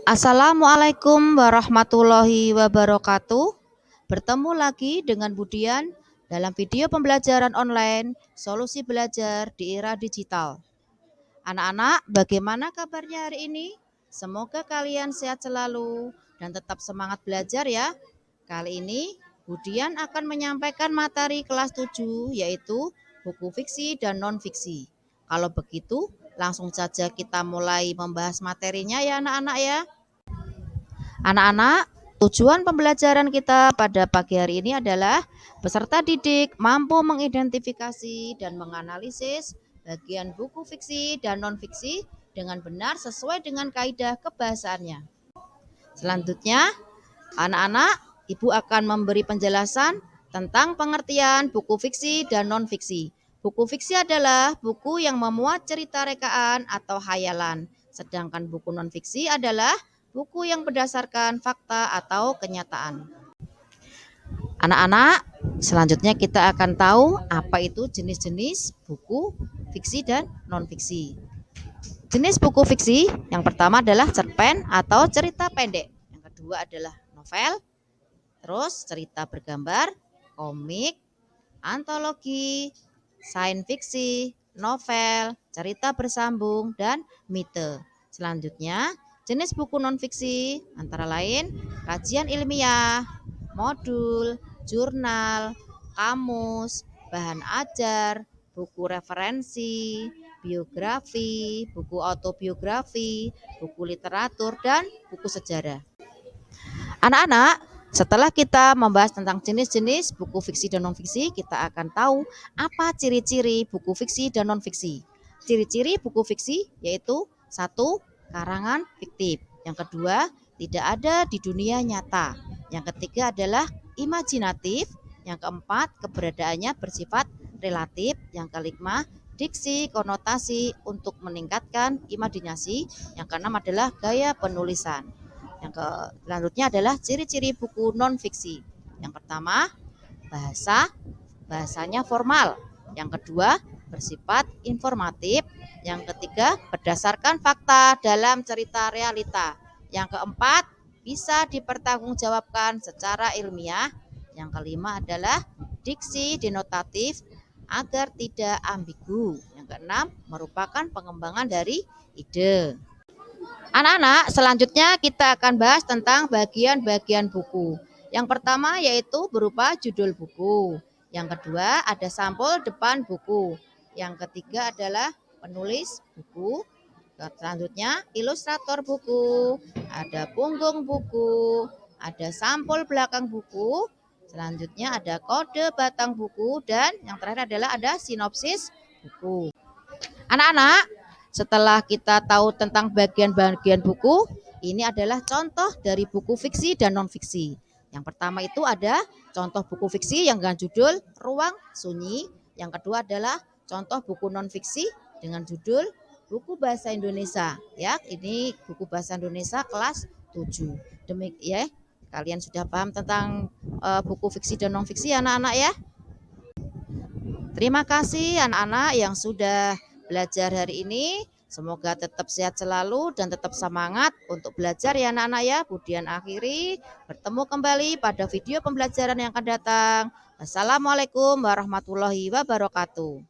Assalamualaikum warahmatullahi wabarakatuh. Bertemu lagi dengan Budian dalam video pembelajaran online Solusi Belajar di Era Digital. Anak-anak, bagaimana kabarnya hari ini? Semoga kalian sehat selalu dan tetap semangat belajar ya. Kali ini Budian akan menyampaikan materi kelas 7 yaitu buku fiksi dan non-fiksi. Kalau begitu, langsung saja kita mulai membahas materinya ya anak-anak ya. Anak-anak, tujuan pembelajaran kita pada pagi hari ini adalah peserta didik mampu mengidentifikasi dan menganalisis bagian buku fiksi dan non-fiksi dengan benar sesuai dengan kaidah kebahasaannya. Selanjutnya, anak-anak, Ibu akan memberi penjelasan tentang pengertian buku fiksi dan non-fiksi. Buku fiksi adalah buku yang memuat cerita rekaan atau hayalan, sedangkan buku non-fiksi adalah buku yang berdasarkan fakta atau kenyataan. Anak-anak, selanjutnya kita akan tahu apa itu jenis-jenis buku fiksi dan non-fiksi. Jenis buku fiksi yang pertama adalah cerpen atau cerita pendek. Yang kedua adalah novel, terus cerita bergambar, komik, antologi, sains fiksi, novel, cerita bersambung, dan mite. Selanjutnya, jenis buku non-fiksi antara lain kajian ilmiah, modul, jurnal, kamus, bahan ajar, buku referensi, biografi, buku autobiografi, buku literatur, dan buku sejarah. Anak-anak, setelah kita membahas tentang jenis-jenis buku fiksi dan non-fiksi, kita akan tahu apa ciri-ciri buku fiksi dan non-fiksi. Ciri-ciri buku fiksi yaitu satu, karangan fiktif. Yang kedua, tidak ada di dunia nyata. Yang ketiga adalah imajinatif. Yang keempat, keberadaannya bersifat relatif. Yang kelima, diksi, konotasi untuk meningkatkan imajinasi. Yang keenam adalah gaya penulisan. Yang selanjutnya adalah ciri-ciri buku non-fiksi. Yang pertama, bahasanya formal. Yang kedua, bersifat informatif. Yang ketiga, berdasarkan fakta dalam cerita realita. Yang keempat, bisa dipertanggungjawabkan secara ilmiah. Yang kelima adalah diksi denotatif agar tidak ambigu. Yang keenam, merupakan pengembangan dari ide. Anak-anak, selanjutnya kita akan bahas tentang bagian-bagian buku. Yang pertama yaitu berupa judul buku. Yang kedua ada sampul depan buku. Yang ketiga adalah penulis buku. Selanjutnya ilustrator buku, ada punggung buku, ada sampul belakang buku. Selanjutnya ada kode batang buku dan yang terakhir adalah ada sinopsis buku. Anak-anak, setelah kita tahu tentang bagian-bagian buku, ini adalah contoh dari buku fiksi dan non-fiksi. Yang pertama itu ada contoh buku fiksi yang dengan judul Ruang Sunyi. Yang kedua adalah contoh buku non-fiksi dengan judul Buku Bahasa Indonesia. Ya, ini buku Bahasa Indonesia kelas 7. Demikian ya, kalian sudah paham tentang buku fiksi dan non-fiksi anak-anak ya. Terima kasih anak-anak yang sudah belajar hari ini. Semoga tetap sehat selalu dan tetap semangat untuk belajar ya anak-anak ya. Budian akhiri, bertemu kembali pada video pembelajaran yang akan datang. Assalamualaikum warahmatullahi wabarakatuh.